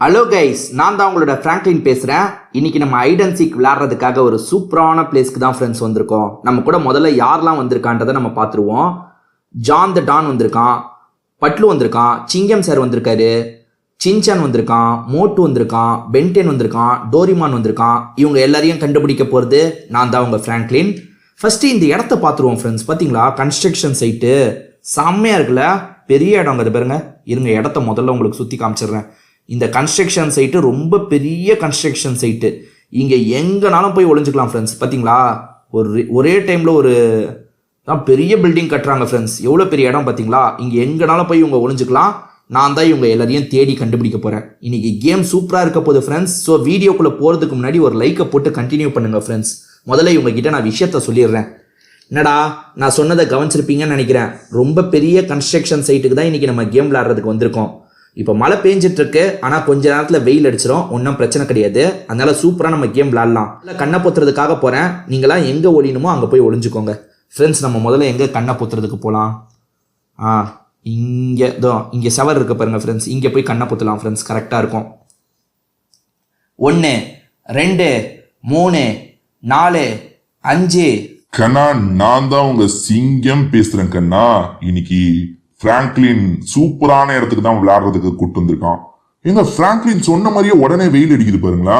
Hello guys, நான் தான் உங்களோட ஃப்ராங்க்லின் பேசுகிறேன். இன்னைக்கு நம்ம ஹைட் அண்ட் சீக் விளையாடுறதுக்காக ஒரு சூப்பரான பிளேஸ்க்கு தான் ஃப்ரெண்ட்ஸ் வந்திருக்கோம். நம்ம கூட முதல்ல யாரெல்லாம் வந்திருக்கான்றதை நம்ம பார்த்துருவோம். ஜான் த டான் வந்திருக்கான், பட்லு வந்திருக்கான், சிங்கம் சார் வந்திருக்காரு, சின்சான் வந்திருக்கான், மோட்டு வந்திருக்கான், பென்டென் வந்திருக்கான், டோரிமான் வந்திருக்கான். இவங்க எல்லாரையும் கண்டுபிடிக்க போகிறது நான் தான் உங்கள் ஃப்ராங்க்லின். ஃபஸ்ட்டு இந்த இடத்த பார்த்துருவோம் ஃப்ரெண்ட்ஸ். பார்த்தீங்களா, கன்ஸ்ட்ரக்ஷன் சைட்டு செம்மையாக இருக்குல்ல, பெரிய இடம். அது பாருங்க, இருங்க இடத்த முதல்ல உங்களுக்கு சுற்றி காமிச்சிடுறேன். இந்த கன்ஸ்ட்ரக்ஷன் சைட்டு ரொம்ப பெரிய கன்ஸ்ட்ரக்ஷன் சைட்டு. இங்கே எங்கேனாலும் போய் ஒளிஞ்சுக்கலாம் ஃப்ரெண்ட்ஸ். பார்த்தீங்களா, ஒரே டைமில் ஒரு பெரிய பில்டிங் கட்டுறாங்க ஃப்ரெண்ட்ஸ். எவ்வளோ பெரிய இடம் பார்த்தீங்களா. இங்கே எங்கேனாலும் போய் இவங்க ஒளிஞ்சுக்கலாம். நான் தான் இவங்க எல்லாரையும் தேடி கண்டுபிடிக்க போகிறேன். இன்றைக்கி கேம் சூப்பராக இருக்க போகுது ஃப்ரெண்ட்ஸ். ஸோ வீடியோக்குள்ளே போகிறதுக்கு முன்னாடி ஒரு லைக்கை போட்டு கண்டினியூ பண்ணுங்கள் ஃப்ரெண்ட்ஸ். முதல்ல இவங்ககிட்ட நான் விஷயத்த சொல்லிடுறேன். என்னடா, நான் சொன்னதை கவனிச்சிருப்பீங்கன்னு நினைக்கிறேன். ரொம்ப பெரிய கன்ஸ்ட்ரக்ஷன் சைட்டுக்கு தான் இன்றைக்கி நம்ம கேம் விளையாடுறதுக்கு வந்திருக்கோம். இப்போ மழை பெஞ்சிட்டு இருக்கு, ஆனால் கொஞ்ச நேரத்தில் வெயில் அடிச்சிடும், ஒன்றும் பிரச்சனை கிடையாது. அதனால சூப்பராக நம்ம கேம் விளாட்லாம். இல்லை, கண்ணை பொத்துறதுக்காக போகிறேன். நீங்களாம் எங்கே ஒளியணுமோ அங்கே போய் ஒளிஞ்சுக்கோங்க ஃப்ரெண்ட்ஸ். நம்ம முதல்ல எங்கே கண்ணை பொத்துறதுக்கு போகலாம்? இங்கே சவர் இருக்க பாருங்க ஃப்ரெண்ட்ஸ். இங்கே போய் கண்ணை பொத்தலாம் ஃப்ரெண்ட்ஸ், கரெக்டாக இருக்கும். 1 2 3 4 5. கண்ணா, நான் தான் உங்க சிங்கம் பேசுறேன் கண்ணா. இன்னைக்கு பிராங்க்லின் சூப்பரான இடத்துக்கு தான் விளையாடுறதுக்கு கூட்டு வந்திருக்கான். எங்க பிராங்க்லின் சொன்ன மாதிரியே உடனே வெயில் அடிக்குது பாருங்களா.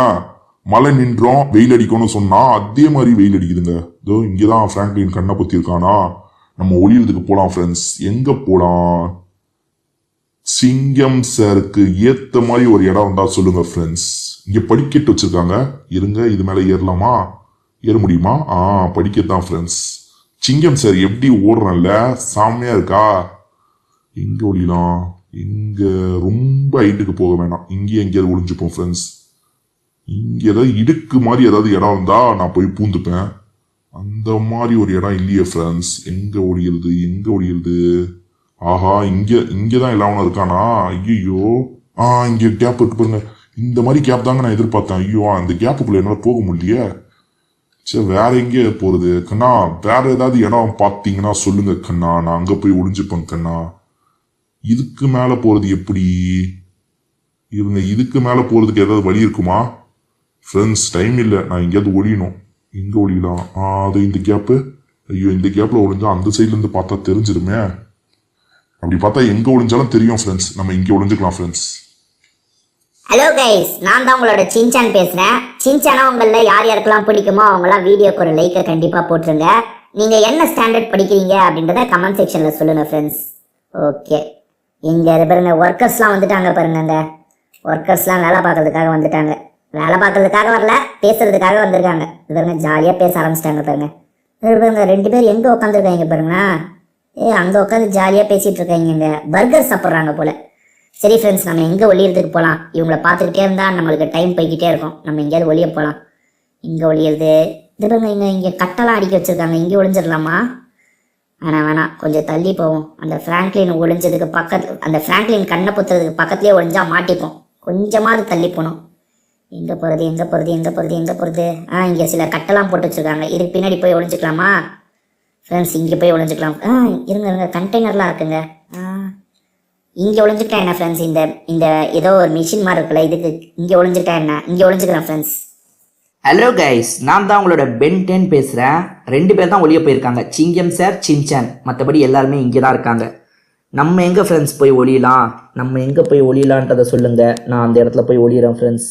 மழை நின்றோம், வெயில் அடிக்கணும்னு சொன்னா அதே மாதிரி வெயில் அடிக்குதுங்க. இதோ இங்கதான் பிராங்க்லின் கண்ணை பொத்திருக்கானா. நம்ம ஒளியறதுக்கு போலாம் ஃப்ரெண்ட்ஸ். எங்க போலாம்? சிங்கம் சாருக்கு ஏத்த மாதிரி ஒரு இடம் இருந்தா சொல்லுங்க ஃப்ரெண்ட்ஸ். இங்க படிக்கட்டு வச்சிருக்காங்க, இருங்க இது மேல ஏறலாமா? ஏற முடியுமா? படிக்கத்தான் ஃப்ரெண்ட்ஸ். சிங்கம் சார் எப்படி ஓடுறல, செம்மையா இருக்கா. எங்க ஒளியலாம்? இங்க ரொம்ப ஹைட்டுக்கு போக வேணாம், இங்கே எங்கேயாவது ஒளிஞ்சுப்போம் ஃப்ரெண்ட்ஸ். இங்க ஏதாவது இடுக்கு மாதிரி ஏதாவது இடம் இருந்தா நான் போய் பூந்துப்பேன். அந்த மாதிரி ஒரு இடம் இல்லையே ஃப்ரெண்ட்ஸ். எங்க ஒளியுது? ஆஹா, இங்கதான் எல்லாம் இருக்கானா? ஐயோ, இங்க கேப் இருக்கு பாருங்க. இந்த மாதிரி கேப் தாங்க நான் எதிர்பார்த்தேன். ஐயோ, அந்த கேப்புக்குள்ள என்னால போக முடியலையே. சரி, வேற எங்கே போறது கண்ணா? வேற ஏதாவது இடம் பார்த்தீங்கன்னா சொல்லுங்க கண்ணா, நான் அங்க போய் ஒளிஞ்சுப்பேன் கண்ணா. இதுக்கு மேல போறது எப்படி? இவங்க இதுக்கு மேல போறதுக்கு ஏதாவது வழி இருக்குமா ஃப்ரெண்ட்ஸ்? டைம் இல்லை, நான் எங்கேயாவது ஒளியணும். எங்க ஒளியலாம்? அது இந்த கேப்பு. ஐயோ, இந்த கேப்ல ஒளிஞ்சா அந்த சைட்ல இருந்து பார்த்தா தெரிஞ்சிருமே. அப்படி பார்த்தா எங்க ஒளிஞ்சாலும் தெரியும் ஃப்ரெண்ட்ஸ். நம்ம இங்கே ஒளிஞ்சுக்கலாம் ஃப்ரெண்ட்ஸ். ஹலோ கைஸ், நான் தான் உங்களோட சின்சான் பேசுகிறேன். சின்சானா உங்களில் யார் யாருக்கெல்லாம் பிடிக்குமோ அவங்களாம் வீடியோக்கு ஒரு லைக்கை கண்டிப்பாக போட்டுருங்க. நீங்கள் என்ன ஸ்டாண்டர்ட் படிக்கிறீங்க அப்படின்றத கமெண்ட் செக்ஷனில் சொல்லுங்கள் ஃப்ரெண்ட்ஸ். ஓகே, இங்கே பாருங்க, ஒர்க்கர்ஸ்லாம் வந்துட்டாங்க பாருங்க. அந்த ஒர்க்கர்ஸ்லாம் வேலை பார்க்கறதுக்காக வந்துட்டாங்க. வேலை பார்க்கறதுக்காக வரல, பேசுறதுக்காக வந்திருக்காங்க. பாருங்க, ஜாலியாக பேச ஆரம்பிச்சிட்டாங்க பாருங்க. பாருங்க, 2 பேர் எங்கே உட்காந்துருக்காங்க பாருங்களா. அங்கே உட்காந்து ஜாலியாக பேசிகிட்டு இருக்காங்க. இங்கே பர்கர் சாப்பிட்றாங்க போல. சரி ஃப்ரெண்ட்ஸ், நம்ம எங்கே ஒளியறதுக்கு போகலாம்? இவங்களை பார்த்துக்கிட்டே இருந்தால் நம்மளுக்கு டைம் போய்கிட்டே இருக்கும். நம்ம எங்கேயாவது ஒளிய போகலாம். இங்கே ஒளியுறது இது பாருங்க. இங்கே கட்டெல்லாம் அடிக்க வச்சுருக்காங்க. இங்கே ஒளிஞ்சிடலாமா? வேணாம், கொஞ்சம் தள்ளி போவோம். அந்த ஃப்ராங்க்லின் ஒளிஞ்சதுக்கு பக்கத்தில், அந்த ஃப்ராங்க்லின் கண்ணை பொத்துறதுக்கு பக்கத்துலேயே ஒளிஞ்சா மாட்டிப்போம். கொஞ்சமாவது தள்ளி போகணும். எங்கே போகிறது? இங்கே சில கட்டெல்லாம் போட்டு வச்சுருக்காங்க. இதுக்கு பின்னாடி போய் ஒளிஞ்சிக்கலாமா ஃப்ரெண்ட்ஸ்? இங்கே போய் ஒளிஞ்சிக்கலாம். இருங்க, கண்டெய்னர்லாம் இருக்குங்க. இங்கே ஒளிஞ்சுக்கிட்டா என்ன ஃப்ரெண்ட்ஸ்? இந்த ஏதோ ஒரு மிஷின் மாதிரி இருக்குல்ல, இதுக்கு இங்கே ஒளிஞ்சுக்கிட்டா என்ன? இங்கே ஒளிஞ்சுக்கிறேன் ஃப்ரெண்ட்ஸ். ஹலோ கைஸ், நான் தான் உங்களோட பென்டென் பேசுகிறேன். 2 பேர் தான் ஒளிய போயிருக்காங்க, சிங்கம் சார், சின்சான். மற்றபடி எல்லாருமே இங்கே தான் இருக்காங்க. நம்ம எங்கே ஃப்ரெண்ட்ஸ் போய் ஒளியலாம்? நம்ம எங்கே போய் ஒளியலான்றதை சொல்லுங்கள். நான் அந்த இடத்துல போய் ஒளியிறேன் ஃப்ரெண்ட்ஸ்.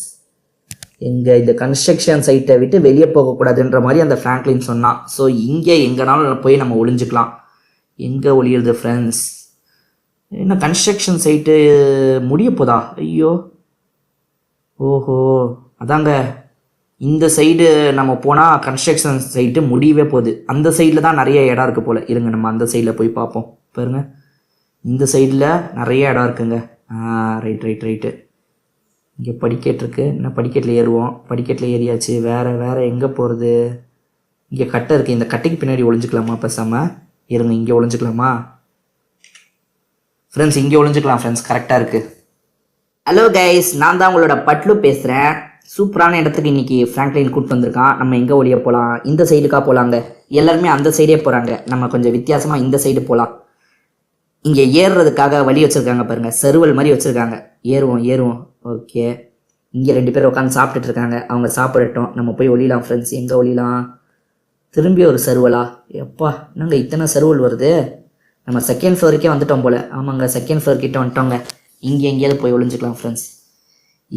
எங்கே இந்த கன்ஸ்ட்ரக்ஷன் சைட்டை விட்டு வெளியே போகக்கூடாதுன்ற மாதிரி அந்த ஃப்ராங்க்லின் சொன்னான். ஸோ இங்கே எங்கேனாலும் போய் நம்ம ஒளிஞ்சுக்கலாம். எங்கே ஒளியுறது ஃப்ரெண்ட்ஸ்? என்ன கன்ஸ்ட்ரக்ஷன் சைட்டு முடிய போதா? ஐயோ, ஓஹோ, அதாங்க இந்த சைடு நம்ம போனால் கன்ஸ்ட்ரக்ஷன் சைட்டு முடியவே போகுது. அந்த சைடில் தான் நிறைய இடம் இருக்குது போல். இருங்க, நம்ம அந்த சைடில் போய் பார்ப்போம். பாருங்க, இந்த சைடில் நிறைய இடம் இருக்குங்க. ரைட்டு. இங்கே படிக்கட்டு இருக்குது. இன்னும் படிக்கட்டில் ஏறுவோம். படிக்கட்டில் ஏறியாச்சு. வேறு எங்கே போகிறது? இங்கே கட்டை இருக்குது. இந்த கட்டைக்கு பின்னாடி ஒளிஞ்சிக்கலாமா பேசாமல்? இருங்க, இங்கே ஒளிஞ்சிக்கலாமா ஃப்ரெண்ட்ஸ்? இங்கே ஒளிஞ்சுக்கலாம் ஃப்ரெண்ட்ஸ், கரெக்டாக இருக்குது. ஹலோ கைஸ், நான் தான் உங்களோட பட்லு பேசுகிறேன். சூப்பரான இடத்துக்கு இன்றைக்கி ஃப்ராங்க்லின் கூப்பிட்டு வந்திருக்கான். நம்ம எங்கே ஒளிய போகலாம்? இந்த சைடுக்காக போகலாங்க. எல்லாருமே அந்த சைடே போகிறாங்க. நம்ம கொஞ்சம் வித்தியாசமாக இந்த சைடு போகலாம். இங்கே ஏறுறதுக்காக வழி வச்சுருக்காங்க பாருங்கள், செருவல் மாதிரி வச்சுருக்காங்க. ஏறுவோம். ஓகே, இங்கே 2 பேர் உட்காந்து சாப்பிட்டுட்டு இருக்காங்க. அவங்க சாப்பிடட்டும், நம்ம போய் ஒளியலாம் ஃப்ரெண்ட்ஸ். எங்கே ஒளியலாம்? திரும்பி ஒரு சர்வலா? எப்பா, என்னங்க இத்தனை சர்வல் வருது? நம்ம செகண்ட் ஃப்ளோருக்கே வந்துட்டோம் போல். ஆமாங்க, செகண்ட் ஃப்ளோர் கிட்ட வந்துட்டோங்க. இங்கே எங்கேயாவது போய் ஒளிஞ்சிக்கலாம் ஃப்ரெண்ட்ஸ்.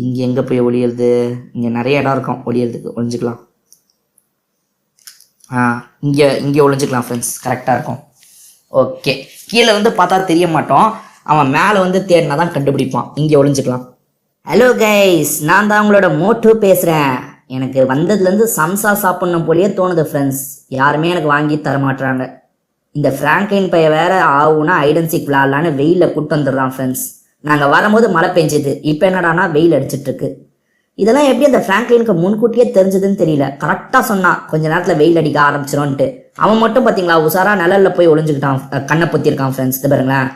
இங்கே எங்கே போய் ஒளியிறது? இங்கே நிறைய இடம் இருக்கும் ஒளியறதுக்கு, ஒளிஞ்சிக்கலாம். இங்கே இங்கே ஒளிஞ்சிக்கலாம் ஃப்ரெண்ட்ஸ், கரெக்டாக இருக்கும். ஓகே, கீழே வந்து பார்த்தா தெரிய மாட்டோம், அவன் மேலே வந்து தேடினா தான் கண்டுபிடிப்பான். இங்கே ஒளிஞ்சிக்கலாம். ஹலோ கைஸ், நான் தான் உங்களோட மோட்டு பேசுகிறேன். எனக்கு வந்ததுலேருந்து சம்சா சாப்பிட்ணும் போலயே தோணுது ஃப்ரெண்ட்ஸ். யாருமே எனக்கு வாங்கி தர மாட்டுறாங்க. இந்த ஃப்ராங்க்லின் பைய வேற ஆகுனா ஐடென்சிக் விளாட்லான்னு வெயிலில் கூட்டு வந்துடுறான் ஃப்ரெண்ட்ஸ். நாங்கள் வரும்போது மழை பெஞ்சுது, இப்போ என்னடானா வெயில் அடிச்சிட்ருக்கு. இதெல்லாம் எப்படி அந்த ஃப்ராங்க்லினுக்கு முன்கூட்டியே தெரிஞ்சதுன்னு தெரியல. கரெக்டாக சொன்னான் கொஞ்ச நேரத்தில் வெயில் அடிக்க ஆரம்பிச்சிடும்ன்ட்டு. அவன் மட்டும் பார்த்தீங்களா உசாரா நிழலில் போய் ஒளிஞ்சுக்கிட்டான், கண்ணை பொத்திருக்கான் ஃப்ரெண்ட்ஸ். இது பாருங்களேன்,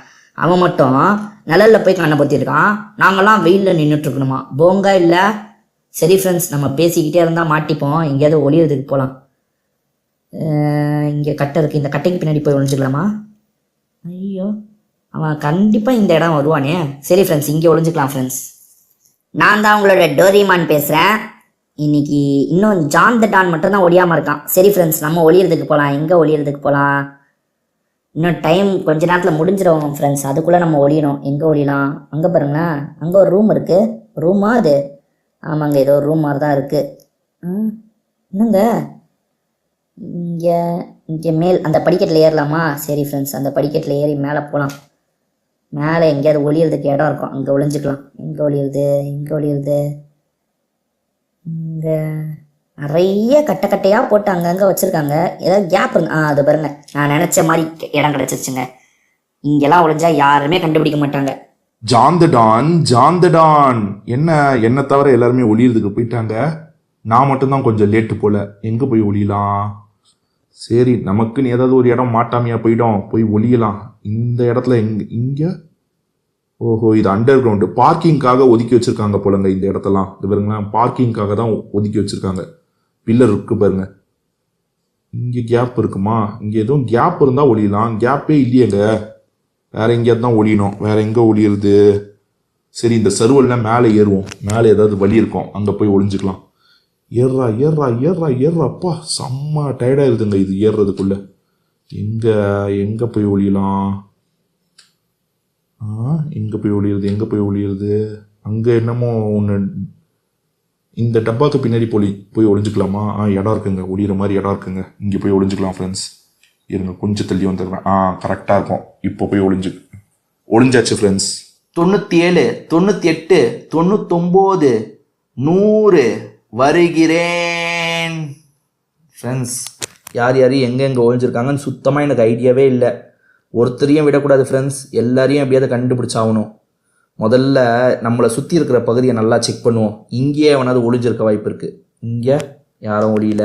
அவன் மட்டும் நிழலில் போய் கண்ணை பொத்திருக்கான். நாங்கள்லாம் வெயிலில் நின்றுட்டு இருக்கணுமா? போங்கா இல்லை. சரி ஃப்ரெண்ட்ஸ், நம்ம பேசிக்கிட்டே இருந்தால் மாட்டிப்போம். எங்கேயாவது ஒளியறதுக்கு போகலாம். இங்கே கட்டை இருக்குது, இந்த கட்டைக்கு பின்னாடி போய் ஒளிஞ்சுக்கலாமா? ஐயோ, அவன் கண்டிப்பாக இந்த இடம் வருவானே. சரி ஃப்ரெண்ட்ஸ், இங்கே ஒளிஞ்சுக்கலாம் ஃப்ரெண்ட்ஸ். நான் தான் உங்களோட டோரிமான் பேசுகிறேன். இன்னைக்கு இன்னும் ஜான் த டான் மட்டும்தான் ஒளியாமல் இருக்கான். சரி ஃப்ரெண்ட்ஸ், நம்ம ஒளியறதுக்கு போகலாம். எங்கே ஒளியறதுக்கு போகலாம்? இன்னும் டைம் கொஞ்ச நேரத்தில் முடிஞ்சிடும் ஃப்ரெண்ட்ஸ். அதுக்குள்ளே நம்ம ஒளியணும். எங்கே ஒளியலாம்? அங்கே பாருங்களேன், அங்கே ஒரு ரூம் இருக்குது. ரூமா அது? ஆமாங்க, ஏதோ ஒரு ரூம் மாதிரி தான் இருக்குது. என்னங்க இங்கே இங்கே மேல் அந்த படிக்கட்டில் ஏறலாமா? சரி ஃப்ரெண்ட்ஸ், அந்த படிக்கட்டில் ஏறி மேலே போகலாம். மேலே எங்கேயாவது ஒளியறதுக்கு இடம் இருக்கும், அங்கே ஒளிஞ்சிக்கலாம். எங்கே ஒளியுது? எங்கே ஒளியுது? இங்கே நிறைய கட்டையாக போட்டு அங்கங்கே வச்சுருக்காங்க. ஏதாவது கேப் இருக்கு. அது பாருங்க, நான் நினச்ச மாதிரி இடம் கிடச்சிருச்சுங்க. இங்கெல்லாம் ஒளிஞ்சா யாருமே கண்டுபிடிக்க மாட்டாங்க. ஜான் த டான் என்ன தவிர எல்லாருமே ஒளியறதுக்கு போயிட்டாங்க. நான் மட்டும்தான் கொஞ்சம் லேட்டு போல. எங்கே போய் ஒளியலாம்? சரி, நமக்குன்னு ஏதாவது ஒரு இடம் மாட்டாமையா போயிடும், போய் ஒளியலாம். இந்த இடத்துல இங்கே ஓஹோ, இது அண்டர் கிரவுண்டு பார்க்கிங்காக ஒதுக்கி வச்சிருக்காங்க போலங்க. இந்த இடத்தெல்லாம் இது பாருங்களேன், பார்க்கிங்காக தான் ஒதுக்கி வச்சிருக்காங்க. பில்லர் இருக்கு பாருங்க. இங்கே கேப் இருக்குமா? இங்கே எதுவும் கேப் இருந்தால் ஒளியலாம். கேப்பே இல்லையேங்க. வேற எங்கேயாவது தான் ஒளியணும். வேற எங்கே ஒளியுறது? சரி, இந்த சர்வல்ல மேலே ஏறுவோம். மேலே ஏதாவது வழி இருக்கும், அங்கே போய் ஒளிஞ்சுக்கலாம். ஏறா ஏறா ஏறா ஏறா, அப்பா செம்ம டயர்டாயிருதுங்க இது ஏறுறதுக்குள்ள. எங்கே போய் ஒளியலாம்? எங்கே போய் ஒளியுறது? அங்கே என்னமோ ஒன்று, இந்த டப்பாக்கு பின்னாடி போய் ஒளிஞ்சுக்கலாமா? இடம் இருக்குங்க, ஒளியிற மாதிரி இடம் இருக்குங்க. இங்கே போய் ஒளிஞ்சுக்கலாம் ஃப்ரெண்ட்ஸ். இருங்க, கொஞ்சம் தள்ளி வந்துடுறேன். கரெக்டாக இருக்கும். இப்போ போய் ஒளிஞ்சாச்சு ஃப்ரெண்ட்ஸ். 97, 98, 99, 100 வருகிறேன் ஃப்ரெண்ட்ஸ். யார் எங்கெங்கே ஒழிஞ்சிருக்காங்கன்னு சுத்தமாக எனக்கு ஐடியாவே இல்லை. ஒருத்தரையும் விடக்கூடாது ஃப்ரெண்ட்ஸ், எல்லாரையும் எப்படியாவது கண்டுபிடிச்சாகணும். முதல்ல நம்மளை சுற்றி இருக்கிற பகுதியை நல்லா செக் பண்ணுவோம். இங்கேயே அவனாவது ஒளிஞ்சிருக்க வாய்ப்பு இருக்குது. இங்கே யாரும் ஒளியல.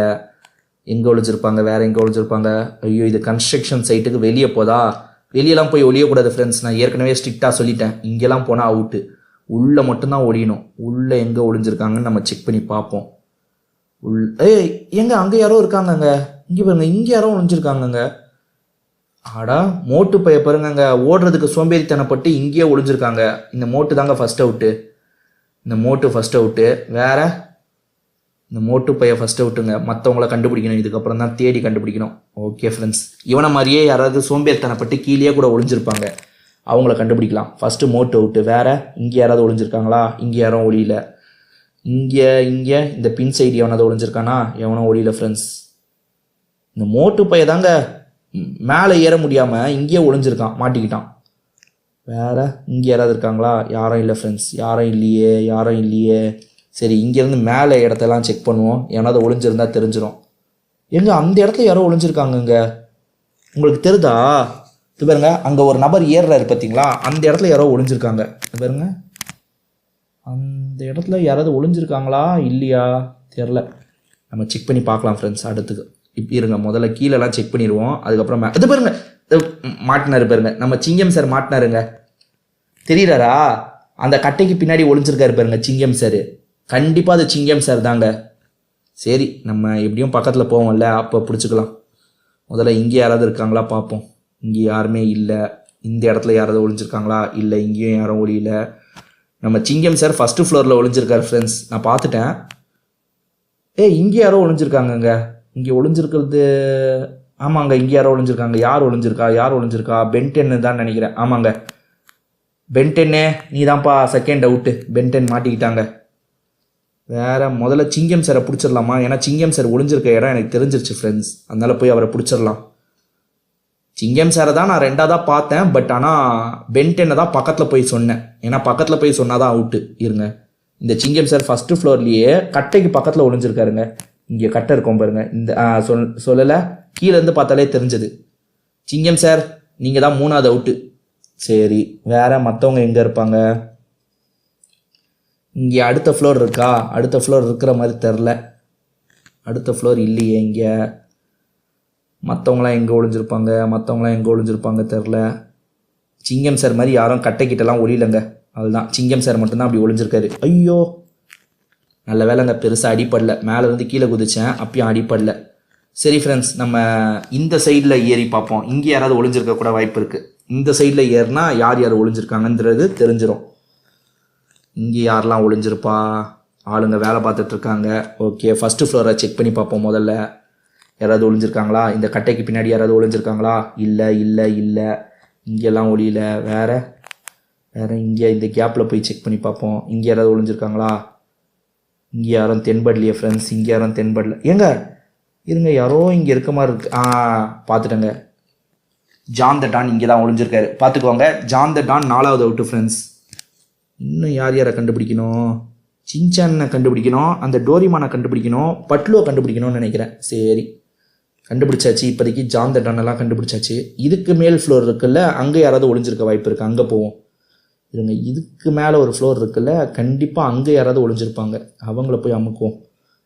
எங்கே ஒளிஞ்சிருப்பாங்க? வேறு எங்கே ஒளிஞ்சிருப்பாங்க? ஐயோ, இது கன்ஸ்ட்ரக்ஷன் சைட்டுக்கு வெளியே போதா? வெளியெல்லாம் போய் ஒளியக்கூடாது ஃப்ரெண்ட்ஸ். நான் ஏற்கனவே ஸ்ட்ரிக்டாக சொல்லிட்டேன். இங்கெல்லாம் போனால் அவுட்டு. உள்ளே மட்டும்தான் ஒளியணும். உள்ளே எங்கே ஒளிஞ்சிருக்காங்கன்னு நம்ம செக் பண்ணி பார்ப்போம். எங்க அங்கே யாரோ இருக்காங்கங்க. இங்கே பாருங்க, இங்கே யாரோ ஒளிஞ்சிருக்காங்கங்க. ஆடா, மோட்டு பைய பாருங்க, ஓடுறதுக்கு சோம்பேறித்தனப்பட்டு இங்கேயே ஒளிஞ்சிருக்காங்க. இந்த மோட்டு தாங்க ஃபர்ஸ்ட் அவுட்டு. வேற இந்த மோட்டு பைய ஃபர்ஸ்ட் அவுட்டுங்க. மற்றவங்கள கண்டுபிடிக்கணும், இதுக்கப்புறம் தான் தேடி கண்டுபிடிக்கணும். ஓகே ஃப்ரெண்ட்ஸ், இவனை மாதிரியே யாராவது சோம்பேறித்தனப்பட்டு கீழே கூட ஒளிஞ்சிருப்பாங்க, அவங்கள கண்டுபிடிக்கலாம். ஃபஸ்ட்டு மோட்டு அவுட்டு. வேற இங்கே யாராவது ஒளிஞ்சிருக்காங்களா? இங்கே யாரும் ஒளியில. இங்கே இந்த பின் சைடு எவனாவது ஒளிஞ்சிருக்கானா? எவனோ ஒளியில ஃப்ரெண்ட்ஸ். இந்த மோட்டு பைய தாங்க மேலே ஏற முடியாமல் இங்கேயே ஒளிஞ்சிருக்கான், மாட்டிக்கிட்டான். வேற இங்கே யாராவது இருக்காங்களா? யாரும் இல்லை ஃப்ரெண்ட்ஸ், யாரும் இல்லையே. சரி, இங்கேருந்து மேலே இடத்தெல்லாம் செக் பண்ணுவோம். எவனாவது ஒளிஞ்சிருந்தா தெரிஞ்சிடும். அந்த இடத்துல யாரோ ஒளிஞ்சிருக்காங்கங்க. உங்களுக்கு தெரியுதா? இது பாருங்க, அங்கே ஒரு நபர் ஏறுறாரு பார்த்தீங்களா? அந்த இடத்துல யாரோ ஒளிஞ்சிருக்காங்க. இது பாருங்க, அந்த இடத்துல யாராவது ஒளிஞ்சிருக்காங்களா இல்லையா தெரில. நம்ம செக் பண்ணி பார்க்கலாம் ஃப்ரெண்ட்ஸ் அடுத்துக்கு. இப்போ இருங்க, முதல்ல கீழெல்லாம் செக் பண்ணிடுவோம். அதுக்கப்புறம் இது பாருங்க, மாட்டினாரு பாருங்க, நம்ம சிங்கம் சார் மாட்டினாருங்க. தெரியுறாரா? அந்த கட்டைக்கு பின்னாடி ஒளிஞ்சிருக்காரு பாருங்க சிங்கம் சார். கண்டிப்பாக அது சிங்கம் சார் தாங்க. சரி, நம்ம எப்படியும் பக்கத்தில் போவோம்ல, அப்போ பிடிச்சிக்கலாம். முதல்ல இங்கே யாராவது இருக்காங்களா பார்ப்போம். இங்கே யாருமே இல்லை. இந்த இடத்துல யாராவது ஒளிஞ்சிருக்காங்களா? இல்லை, இங்கேயும் யாரும் ஒளியில. நம்ம சிங்கம் சார் ஃபஸ்ட்டு ஃப்ளோரில் ஒளிஞ்சிருக்காரு ஃப்ரெண்ட்ஸ், நான் பார்த்துட்டேன். இங்கே யாரோ ஒளிஞ்சிருக்காங்கங்க. இங்கே ஒளிஞ்சிருக்கிறது ஆமாங்க, இங்கே யாரோ ஒளிஞ்சிருக்காங்க. யார் ஒளிஞ்சிருக்கா? பென்டென்னு தான் நினைக்கிறேன். ஆமாங்க, பென்டென்னே நீ தான்ப்பா செகண்ட் அவுட்டு. பென்டென் மாட்டிக்கிட்டாங்க. வேற முதல்ல சிங்கம் சாரை பிடிச்சிடலாமா? ஏன்னா சிங்கம் சார் ஒளிஞ்சிருக்க இடம் எனக்கு தெரிஞ்சிருச்சு ஃப்ரெண்ட்ஸ், அதனால போய் அவரை பிடிச்சிடலாம். சிங்கம் சாரை தான் நான் ரெண்டாவதாக பார்த்தேன், பட் ஆனால் பென்டென்னை தான் பக்கத்தில் போய் சொன்னேன். ஏன்னா பக்கத்தில் போய் சொன்னாதான் அவுட்டு. இருங்க, இந்த சிங்கம் சார் ஃபஸ்ட்டு ஃப்ளோர்லேயே கட்டைக்கு பக்கத்தில் ஒளிஞ்சிருக்காருங்க. இங்கே கட்டை இருக்கும் பாருங்க. இந்த சொல்லலை, கீழேருந்து பார்த்தாலே தெரிஞ்சது. சிங்கம் சார் நீங்கள் தான் 3வது அவுட்டு. சரி, வேற மற்றவங்க எங்கே இருப்பாங்க? இங்கே அடுத்த ஃப்ளோர் இருக்கா? அடுத்த ஃப்ளோர் இருக்கிற மாதிரி தெரில. அடுத்த ஃப்ளோர் இல்லையே. இங்கே மற்றவங்களாம் எங்கே ஒளிஞ்சிருப்பாங்க தெரில. சிங்கம் சார் மாதிரி யாரும் கட்டைக்கிட்டலாம் ஒளியலைங்க. அதுதான் சிங்கம் சார் மட்டும்தான் அப்படி ஒளிஞ்சிருக்காரு. ஐயோ, நல்ல வேலைங்க, பெருசாக அடிப்படல. மேலே இருந்து கீழே குதிச்சேன், அப்பயும் அடிப்படல. சரி ஃப்ரெண்ட்ஸ், நம்ம இந்த சைடில் ஏறி பார்ப்போம். இங்கே யாராவது ஒளிஞ்சிருக்க கூட வாய்ப்பு இருக்குது. இந்த சைடில் ஏறினா யார் ஒளிஞ்சிருக்காங்கன்றது தெரிஞ்சிடும். இங்கே யாரெல்லாம் ஒளிஞ்சிருப்பா? ஆளுங்க வேலை பார்த்துட்ருக்காங்க. ஓகே, ஃபஸ்ட்டு ஃப்ளோரை செக் பண்ணி பார்ப்போம். முதல்ல யாராவது ஒளிஞ்சிருக்காங்களா? இந்த கட்டைக்கு பின்னாடி யாராவது ஒளிஞ்சிருக்காங்களா? இல்லை. இங்கெல்லாம் ஒளியல. வேறு இங்கே இந்த கேப்பில் போய் செக் பண்ணி பார்ப்போம். இங்கே யாராவது ஒளிஞ்சிருக்காங்களா? இங்கே யாரும் தென்படலையே ஃப்ரெண்ட்ஸ். இங்கே யாரும் தென்படல. ஏங்க இருங்க, யாரோ இங்கே இருக்க மாதிரி இருக்கு. பார்த்துட்டேங்க, ஜான் த டான் இங்கே தான் ஒளிஞ்சிருக்காரு. பார்த்துக்கோங்க, ஜான் த டான் 4வது அவுட்டு ஃப்ரெண்ட்ஸ். இன்னும் யாரை கண்டுபிடிக்கணும்? சின்சானை கண்டுபிடிக்கணும், அந்த டோரிமானை கண்டுபிடிக்கணும், பட்லுவை கண்டுபிடிக்கணும்னு நினைக்கிறேன். சரி, கண்டுபிடிச்சாச்சு. இப்போதைக்கு ஜான் த டான் எல்லாம் கண்டுபிடிச்சாச்சு. இதுக்கு மேல் ஃப்ளோர் இருக்குல்ல, அங்கே யாராவது ஒளிஞ்சிருக்க வாய்ப்பு இருக்குது. அங்கே போவோம். இருங்க, இதுக்கு மேலே ஒரு ஃப்ளோர் இருக்குல்ல, கண்டிப்பாக அங்கே யாராவது ஒளிஞ்சிருப்பாங்க. அவங்கள போய் அமுக்குவோம்.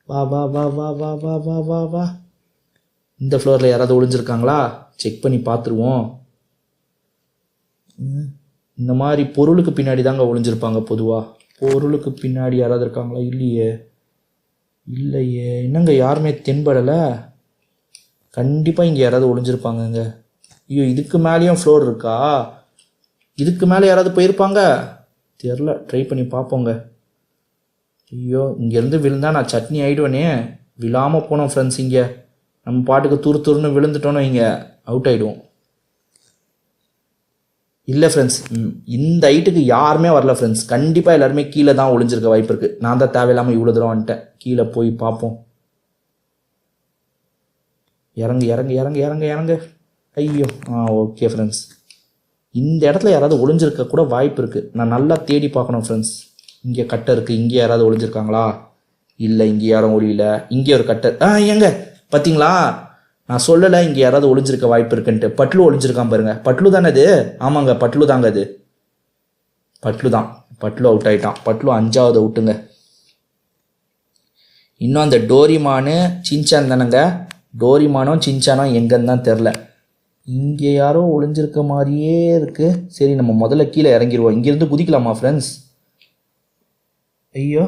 வா வா வா வா வா வா வா வா வா. இந்த ஃப்ளோரில் யாராவது ஒளிஞ்சிருக்காங்களா? செக் பண்ணி பார்த்துருவோம். இந்த மாதிரி பொருளுக்கு பின்னாடி தாங்க ஒளிஞ்சிருப்பாங்க பொதுவாக. பொருளுக்கு பின்னாடி யாராவது இருக்காங்களா? இல்லையே. என்னங்க யாருமே தென்படலை. கண்டிப்பாக இங்கே யாராவது ஒளிஞ்சிருப்பாங்கங்க. ஐயோ, இதுக்கு மேலேயும் ஃப்ளோர் இருக்கா? இதுக்கு மேலே யாராவது போயிருப்பாங்க? தெரில, ட்ரை பண்ணி பார்ப்போங்க. ஐயோ, இங்கேருந்து விழுந்தா நான் சட்னி ஆகிடுவேனே. விழாமல் போனோம் ஃப்ரெண்ட்ஸ். இங்கே நம்ம பாட்டுக்கு துருன்னு விழுந்துட்டோன்னு இங்கே அவுட் ஆகிடுவோம். இல்லை ஃப்ரெண்ட்ஸ், இந்த ஹைட்டுக்கு யாருமே வரல ஃப்ரெண்ட்ஸ். கண்டிப்பாக எல்லாருமே கீழே தான் ஒளிஞ்சிருக்க வாய்ப்பு இருக்குது. நான் தான் தேவையில்லாமல் இவ்வளோ தூரம் வந்துட்டேன். கீழே போய் பார்ப்போம். இறங்கு. ஐயோ, ஓகே ஃப்ரெண்ட்ஸ், இந்த இடத்துல யாராவது ஒளிஞ்சிருக்க கூட வாய்ப்பு இருக்குது. நான் நல்லா தேடி பார்க்கணும் ஃப்ரெண்ட்ஸ். இங்கே கட்டை இருக்குது. இங்கே யாராவது ஒளிஞ்சிருக்காங்களா? இல்லை, இங்கே யாரும் ஒளியல. இங்கே ஒரு கட்டை. ஏங்க பார்த்தீங்களா, நான் சொல்லலை இங்கே யாராவது ஒளிஞ்சிருக்க வாய்ப்பு இருக்குன்ட்டு. பட்லு ஒளிஞ்சிருக்கான் பாருங்க. பட்லு தானே அது? ஆமாங்க, பட்லு தாங்க அது. பட்லு அவுட் ஆகிட்டான். பட்லு 5வது அவுட்டுங்க. இன்னும் அந்த டோரிமானு சின்சான் தானேங்க. டோரிமானோ சின்சானோ எங்கன்னு தான் தெரில. இங்கே யாரோ ஒளிஞ்சிருக்க மாதிரியே இருக்குது. சரி, நம்ம முதல்ல கீழே இறங்கிடுவோம். இங்கேருந்து குதிக்கலாமா ஃப்ரெண்ட்ஸ்? ஐயோ,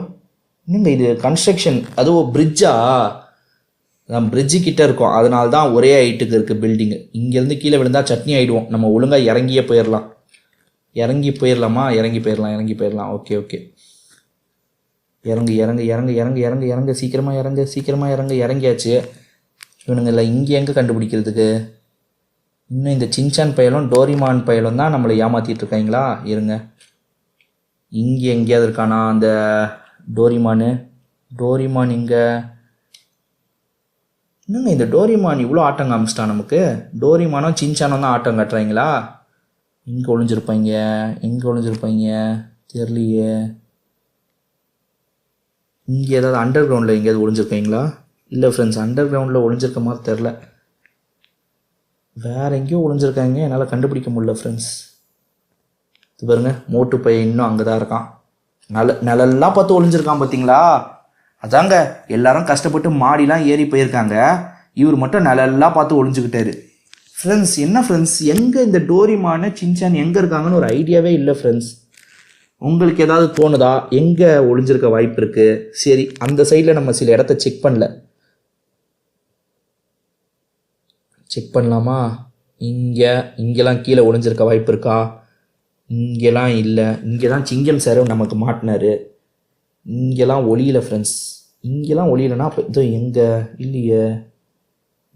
என்னங்க இது கன்ஸ்ட்ரக்ஷன், அதுவும் பிரிட்ஜா? நம்ம பிரிட்ஜு கிட்டே இருக்கோம், அதனால தான் ஒரே ஹைட்டுக்கு இருக்குது பில்டிங்கு. இங்கேருந்து கீழே விழுந்தால் சட்னி ஆகிடுவோம். நம்ம ஒழுங்காக இறங்கி போயிடலாமா? இறங்கி போயிடலாம். ஓகே. இறங்கு. சீக்கிரமாக இறங்கியாச்சு. இவனுங்க இல்லை, இங்கே எங்கே கண்டுபிடிக்கிறதுக்கு? இன்னும் இந்த சின்சான் பயலும் டோரிமான் பயலும் தான் நம்மளை ஏமாற்றிட்டு இருக்காங்களா? இருங்க, இங்கே எங்கேயாவது இருக்கானா அந்த டோரிமான் இங்கே? என்னங்க இந்த டோரிமான் இவ்வளோ ஆட்டம் காமிச்சிட்டான் நமக்கு. டோரிமானோ சின்சானோ தான் ஆட்டம் காட்டுறாங்களா? எங்கே ஒளிஞ்சிருப்பாங்க தெரியலையே. இங்கே ஏதாவது அண்டர் கிரவுண்டில் எங்கேயாவது ஒளிஞ்சிருக்கீங்களா? இல்லை ஃப்ரெண்ட்ஸ், அண்டர் கிரவுண்டில் ஒளிஞ்சிருக்க மாதிரி தெரில. வேறு எங்கேயோ ஒளிஞ்சிருக்காங்க, என்னால் கண்டுபிடிக்க முடியல ஃப்ரெண்ட்ஸ். இது பாருங்க, மோட்டு பையன் இன்னும் அங்கே தான் இருக்கான். நிழல்லாம் பார்த்து ஒளிஞ்சிருக்கான் பார்த்தீங்களா? அதாங்க, எல்லாரும் கஷ்டப்பட்டு மாடிலாம் ஏறி போயிருக்காங்க. இவர் மட்டும் நிழல்லாம் பார்த்து ஒளிஞ்சுக்கிட்டாரு. ஃப்ரெண்ட்ஸ், என்ன ஃப்ரெண்ட்ஸ், எங்கே இந்த டோரிமானு சின்சான் எங்கே இருக்காங்கன்னு ஒரு ஐடியாவே இல்லை ஃப்ரெண்ட்ஸ். உங்களுக்கு ஏதாவது தோணுதா எங்கே ஒளிஞ்சிருக்க வாய்ப்பு இருக்குது? சரி, அந்த சைடில் நம்ம சில இடத்த செக் பண்ணலாமா? இங்கெல்லாம் கீழே ஒளிஞ்சிருக்க வாய்ப்பு இருக்கா? இங்கெல்லாம் இல்லை. இங்கே தான் சிங்கம் சார் நமக்கு மாட்டினாரு. இங்கெல்லாம் ஒளியில ஃப்ரெண்ட்ஸ். இங்கெல்லாம் ஒளியிலனா அப்போ இதோ எங்கே இல்லையே.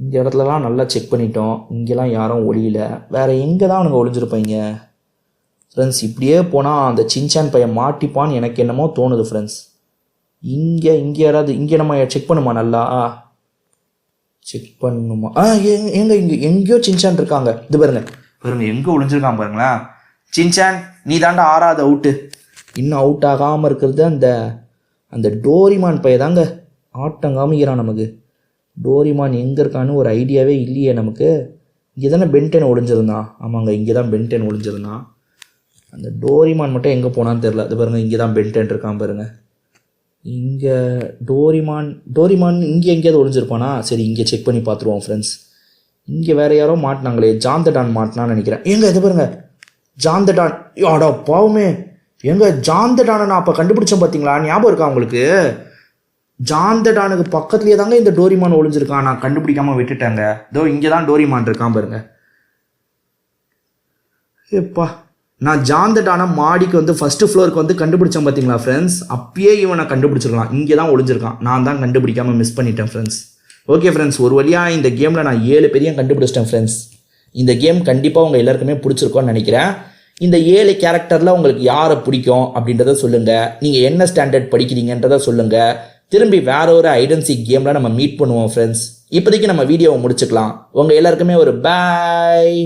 இந்த இடத்துலலாம் நல்லா செக் பண்ணிட்டோம். இங்கெல்லாம் யாரும் ஒளியில. வேறு எங்கே தான் அவனுங்க ஒளிஞ்சிருப்பாங்க ஃப்ரெண்ட்ஸ். இப்படியே போனால் அந்த சின்சான் பையன் மாட்டிப்பான்னு எனக்கு என்னமோ தோணுது ஃப்ரெண்ட்ஸ். இங்கே யாராவது இங்கே நம்ம செக் பண்ணுமா? நல்லா செக் பண்ணுமா? எங்கே எங்கேயோ சின்சான் இருக்காங்க. இது பாருங்க எங்கே ஒளிஞ்சிருக்கான் பாருங்களேன். சின்சான் நீ தாண்டா 6வது அவுட்டு. இன்னும் அவுட் ஆகாமல் இருக்கிறது அந்த டோரிமான் பையன் தாங்க ஆட்டம் காமிக்கிறான் நமக்கு. டோரிமான் எங்கே இருக்கான்னு ஒரு ஐடியாவே இல்லையே நமக்கு. இங்கே தானே பென்டென் ஒளிஞ்சிருந்தான். ஆமாங்க இங்கே தான் பென்டென் ஒளிஞ்சிருந்தான். அந்த டோரிமான் மட்டும் எங்கே போனான்னு தெரில. அது பாருங்கள் இங்கே தான் பென்டென் இருக்கான் பாருங்கள். இங்கே டோரிமான் இங்கே எங்கேயாவது ஒளிஞ்சிருப்பானா? சரி இங்கே செக் பண்ணி பார்த்துருவோம் ஃப்ரெண்ட்ஸ். இங்கே வேறு யாரோ மாட்டினாங்களே. ஜான் த டான் மாட்டினான்னு நினைக்கிறேன். இது பாருங்க ஜான் த டான். ஆடா பாவமே. ஜான் த டானை நான் அப்போ கண்டுபிடிச்சேன் பார்த்தீங்களா? ஞாபகம் இருக்கா உங்களுக்கு? ஜான் த டானுக்கு பக்கத்துலேயே தாங்க இந்த டோரிமான் ஒளிஞ்சிருக்கான். நான் கண்டுபிடிக்காமல் விட்டுட்டேங்க. இதோ இங்கே தான் டோரிமான் இருக்கான் பாருங்க. எப்பா நான் ஜான் த டானை மாடிக்கு ஃபஸ்ட்டு ஃப்ளோருக்கு கண்டுபிடிச்சேன் பார்த்தீங்களா ஃப்ரெண்ட்ஸ்? அப்பயே இவனை கண்டுபிடிச்சிருக்கலாம். இங்கே தான் ஒளிஞ்சிருக்கான். நான் தான் கண்டுபிடிக்காமல் மிஸ் பண்ணிட்டேன் ஃப்ரெண்ட்ஸ். ஓகே ஃப்ரெண்ட்ஸ், ஒரு வழியாக இந்த கேமில் நான் 7 பேரையும் கண்டுபிடிச்சிட்டேன் ஃப்ரெண்ட்ஸ். இந்த கேம் கண்டிப்பாக உங்கள் எல்லாருக்குமே பிடிச்சிருக்கோன்னு நினைக்கிறேன். இந்த 7 கேரக்டரில் உங்களுக்கு யாரை பிடிக்கும் அப்படின்றத சொல்லுங்கள். நீங்கள் என்ன ஸ்டாண்டர்ட் படிக்கிறீங்கன்றதை சொல்லுங்கள். திரும்பி வேற ஒரு ஐடென்சி கேமில் நம்ம மீட் பண்ணுவோம் ஃப்ரெண்ட்ஸ். இப்போதைக்கு நம்ம வீடியோவை முடிச்சுக்கலாம். உங்கள் எல்லாருக்குமே ஒரு பாய்.